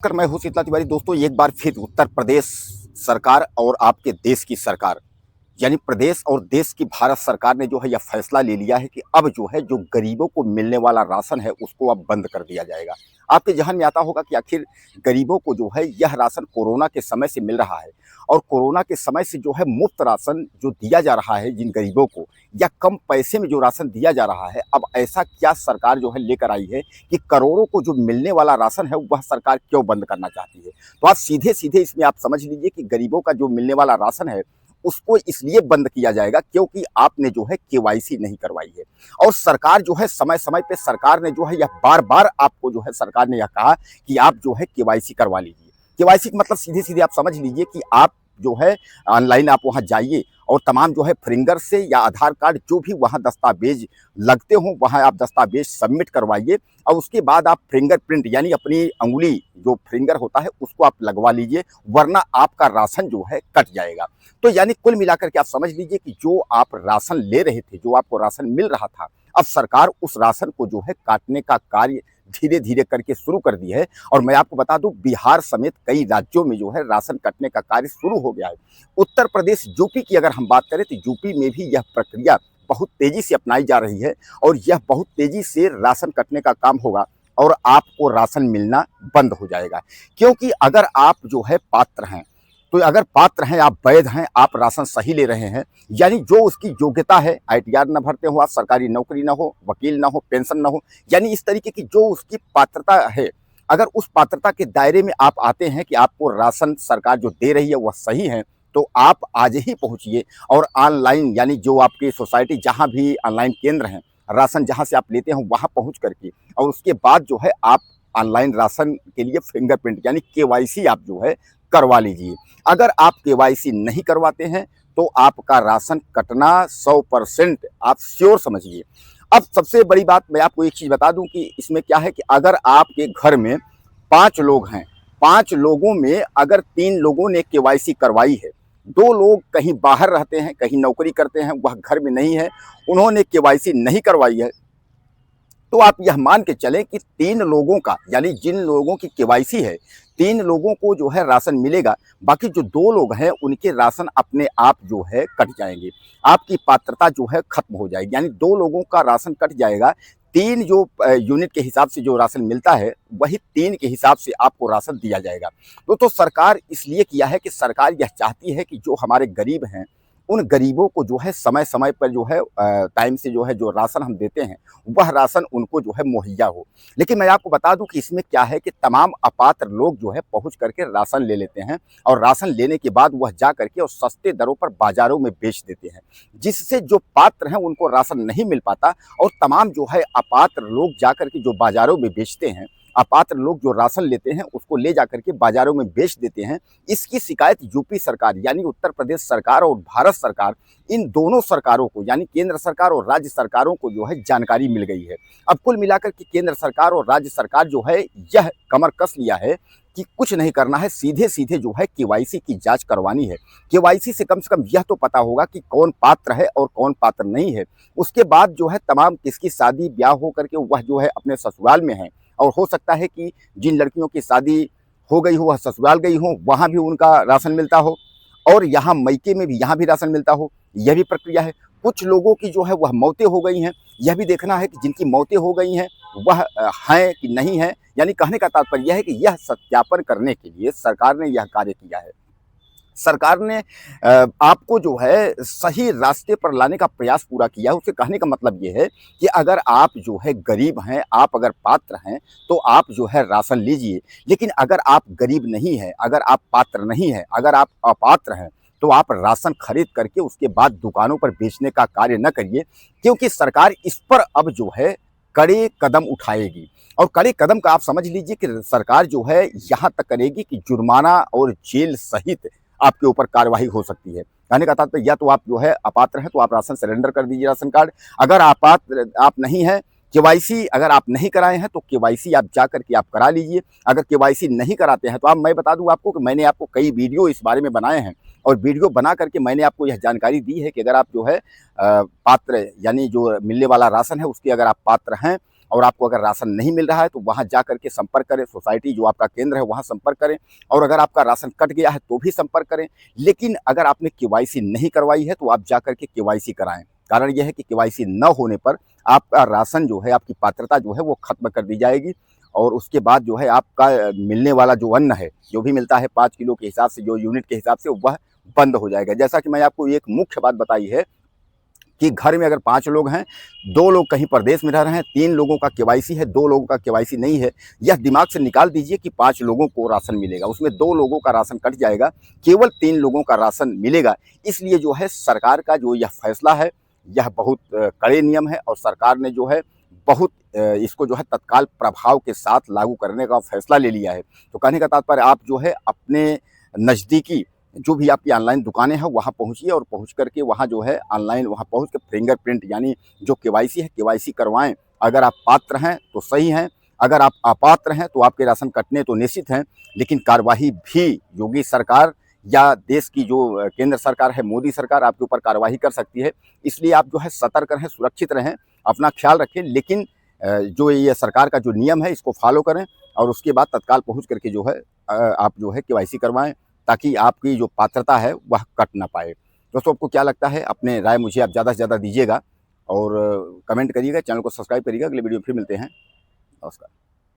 कर मैं हूं शीतला तिवारी। दोस्तों, एक बार फिर उत्तर प्रदेश सरकार और आपके देश की सरकार यानी प्रदेश और देश की भारत सरकार ने जो है यह फैसला ले लिया है कि अब जो है जो गरीबों को मिलने वाला राशन है उसको अब बंद कर दिया जाएगा। आपके जहन में आता होगा कि आखिर गरीबों को जो है यह राशन कोरोना के समय से मिल रहा है और कोरोना के समय से जो है मुफ्त राशन जो दिया जा रहा है जिन गरीबों को या कम पैसे में जो राशन दिया जा रहा है, अब ऐसा क्या सरकार जो है लेकर आई है कि करोड़ों को जो मिलने वाला राशन है वह सरकार क्यों बंद करना चाहती है। तो आप सीधे सीधे इसमें आप समझ लीजिए कि गरीबों का जो मिलने वाला राशन है उसको इसलिए बंद किया जाएगा क्योंकि आपने जो है केवाईसी नहीं करवाई है। और सरकार जो है समय समय पे सरकार ने जो है यह बार बार आपको जो है सरकार ने यह कहा कि आप जो है केवाईसी करवा लीजिए। केवाईसी का मतलब सीधे सीधे आप समझ लीजिए कि आप जो है ऑनलाइन आप वहाँ जाइए और तमाम जो है फिंगर से या आधार कार्ड जो भी वहाँ दस्तावेज लगते हों वहाँ आप दस्तावेज सबमिट करवाइए और उसके बाद आप फिंगरप्रिंट यानी अपनी अंगुली जो फिंगर होता है उसको आप लगवा लीजिए, वरना आपका राशन जो है कट जाएगा। तो यानी कुल मिलाकर के आप समझ लीजिए कि जो आप राशन ले रहे थे, जो आपको राशन मिल रहा था, अब सरकार उस राशन को जो है काटने का कार्य धीरे धीरे करके शुरू कर दी है। और मैं आपको बता दूं, बिहार समेत कई राज्यों में जो है राशन कटने का कार्य शुरू हो गया है। उत्तर प्रदेश यूपी की अगर हम बात करें तो यूपी में भी यह प्रक्रिया बहुत तेजी से अपनाई जा रही है और यह बहुत तेजी से राशन कटने का काम होगा और आपको राशन मिलना बंद हो जाएगा। क्योंकि अगर आप जो है पात्र हैं, तो अगर पात्र हैं, आप वैध हैं, आप राशन सही ले रहे हैं, यानी जो उसकी योग्यता है, आईटीआर न भरते हो आप, सरकारी नौकरी ना हो, वकील ना हो, पेंशन ना हो, यानी इस तरीके की जो उसकी पात्रता है, अगर उस पात्रता के दायरे में आप आते हैं कि आपको राशन सरकार जो दे रही है वह सही है, तो आप आज ही पहुंचिए और ऑनलाइन यानी जो आपकी सोसाइटी जहां भी ऑनलाइन केंद्र हैं, राशन जहां से आप लेते हैं वहां पहुंच करके और उसके बाद जो है आप ऑनलाइन राशन के लिए फिंगरप्रिंट यानी केवाईसी आप जो है करवा लीजिए। अगर आप केवाईसी नहीं करवाते हैं तो आपका राशन कटना 100% आप श्योर समझिए। अब सबसे बड़ी बात मैं आपको एक चीज बता दूं कि इसमें क्या है कि अगर आपके घर में 5 लोग हैं, 5 लोगों में अगर 3 लोगों ने केवाईसी करवाई है, 2 लोग कहीं बाहर रहते हैं, कहीं नौकरी करते हैं, वह घर में नहीं है, उन्होंने केवाईसी नहीं करवाई है, तो आप यह मान के चलें कि 3 लोगों का यानी जिन लोगों की केवाईसी है 3 लोगों को जो है राशन मिलेगा, बाकी जो 2 लोग हैं उनके राशन अपने आप जो है कट जाएंगे, आपकी पात्रता जो है खत्म हो जाएगी, यानी 2 लोगों का राशन कट जाएगा। 3 जो यूनिट के हिसाब से जो राशन मिलता है वही 3 के हिसाब से आपको राशन दिया जाएगा। तो सरकार इसलिए किया है कि सरकार यह चाहती है कि जो हमारे गरीब हैं उन गरीबों को जो है समय समय पर जो है टाइम से जो है जो राशन हम देते हैं वह राशन उनको जो है मुहैया हो। लेकिन मैं आपको बता दूं कि इसमें क्या है कि तमाम अपात्र लोग जो है पहुंच करके राशन ले लेते हैं और राशन लेने के बाद वह जा करके और सस्ते दरों पर बाजारों में बेच देते हैं, जिससे जो पात्र हैं उनको राशन नहीं मिल पाता और तमाम जो है अपात्र लोग जा करके जो बाजारों में बेचते हैं, अपात्र लोग जो राशन लेते हैं उसको ले जाकर के बाजारों में बेच देते हैं। इसकी शिकायत यूपी सरकार यानी उत्तर प्रदेश सरकार और भारत सरकार, इन दोनों सरकारों को यानी केंद्र सरकार और राज्य सरकारों को जो है जानकारी मिल गई है। अब कुल मिलाकर के केंद्र सरकार और राज्य सरकार जो है यह कमर कस लिया है कि कुछ नहीं करना है, सीधे सीधे जो है केवाईसी की जांच करवानी है। केवाईसी से कम यह तो पता होगा कि कौन पात्र है और कौन पात्र नहीं है। उसके बाद जो है तमाम किसकी शादी ब्याह हो करके वह जो है अपने ससुराल में है और हो सकता है कि जिन लड़कियों की शादी हो गई हो वह ससुराल गई हो, वहाँ भी उनका राशन मिलता हो और यहाँ मैके में भी यहाँ भी राशन मिलता हो, यह भी प्रक्रिया है। कुछ लोगों की जो है वह मौतें हो गई हैं, यह भी देखना है कि जिनकी मौतें हो गई हैं वह हैं कि नहीं है। यानी कहने का तात्पर्य यह है कि यह सत्यापन करने के लिए सरकार ने यह कार्य किया है। सरकार ने आपको जो है सही रास्ते पर लाने का प्रयास पूरा किया है। उससे कहने का मतलब ये है कि अगर आप जो है गरीब हैं, आप अगर पात्र हैं तो आप जो है राशन लीजिए, लेकिन अगर आप गरीब नहीं हैं, अगर आप पात्र नहीं हैं, अगर आप अपात्र हैं तो आप राशन खरीद करके उसके बाद दुकानों पर बेचने का कार्य न करिए, क्योंकि सरकार इस पर अब जो है कड़े कदम उठाएगी। और कड़े कदम का आप समझ लीजिए कि सरकार जो है यहाँ तक करेगी कि जुर्माना और जेल सहित आपके ऊपर कार्रवाई हो सकती है। कहने का तात्पर्य या तो आप जो है अपात्र हैं तो आप राशन सरेंडर कर दीजिए राशन कार्ड, अगर अपात्र आप नहीं हैं, केवाईसी अगर आप नहीं कराए हैं तो केवाईसी आप जा करके आप करा लीजिए। अगर केवाईसी नहीं कराते हैं तो आप, मैं बता दूं आपको कि मैंने आपको कई वीडियो इस बारे में बनाए हैं और वीडियो बना करके मैंने आपको यह जानकारी दी है कि अगर आप जो है पात्र यानी जो मिलने वाला राशन है उसके अगर आप पात्र हैं और आपको अगर राशन नहीं मिल रहा है तो वहाँ जा करके संपर्क करें, सोसाइटी जो आपका केंद्र है वहाँ संपर्क करें, और अगर आपका राशन कट गया है तो भी संपर्क करें। लेकिन अगर आपने केवाईसी नहीं करवाई है तो आप जा करके केवाईसी कराएं। कारण यह है कि केवाईसी न होने पर आपका राशन जो है, आपकी पात्रता जो है वो खत्म कर दी जाएगी, और उसके बाद जो है आपका मिलने वाला जो अन्न है, जो भी मिलता है 5 किलो के हिसाब से, जो यूनिट के हिसाब से, वह बंद हो जाएगा। जैसा कि मैं आपको एक मुख्य बात बताई है कि घर में अगर 5 लोग हैं, 2 लोग कहीं प्रदेश में रह रहे हैं, 3 लोगों का केवाईसी है, 2 लोगों का केवाईसी नहीं है, यह दिमाग से निकाल दीजिए कि 5 लोगों को राशन मिलेगा, उसमें 2 लोगों का राशन कट जाएगा, केवल 3 लोगों का राशन मिलेगा। इसलिए जो है सरकार का जो यह फैसला है, यह बहुत कड़े नियम है, और सरकार ने जो है बहुत इसको जो है तत्काल प्रभाव के साथ लागू करने का फैसला ले लिया है। तो कहने का तात्पर्य, आप जो है अपने नज़दीकी जो भी आपकी ऑनलाइन दुकानें हैं वहाँ पहुँचिए, और पहुँच करके वहाँ जो है ऑनलाइन वहाँ पहुँच के फिंगरप्रिंट यानी जो केवाईसी है, केवाईसी करवाएं। अगर आप पात्र हैं तो सही हैं, अगर आप अपात्र हैं तो आपके राशन कटने तो निश्चित हैं, लेकिन कार्रवाई भी योगी सरकार या देश की जो केंद्र सरकार है, मोदी सरकार, आपके ऊपर कार्रवाई कर सकती है। इसलिए आप जो है सतर्क रहें, सुरक्षित रहें, अपना ख्याल रखें, लेकिन जो ये सरकार का जो नियम है इसको फॉलो करें, और उसके बाद तत्काल पहुँच करके जो है आप जो है केवाईसी करवाएं, ताकि आपकी जो पात्रता है वह कट ना पाए। दोस्तों, आपको क्या लगता है? अपने राय मुझे आप ज़्यादा से ज़्यादा दीजिएगा, और कमेंट करिएगा, चैनल को सब्सक्राइब करिएगा। अगले वीडियो में फिर मिलते हैं। नमस्कार।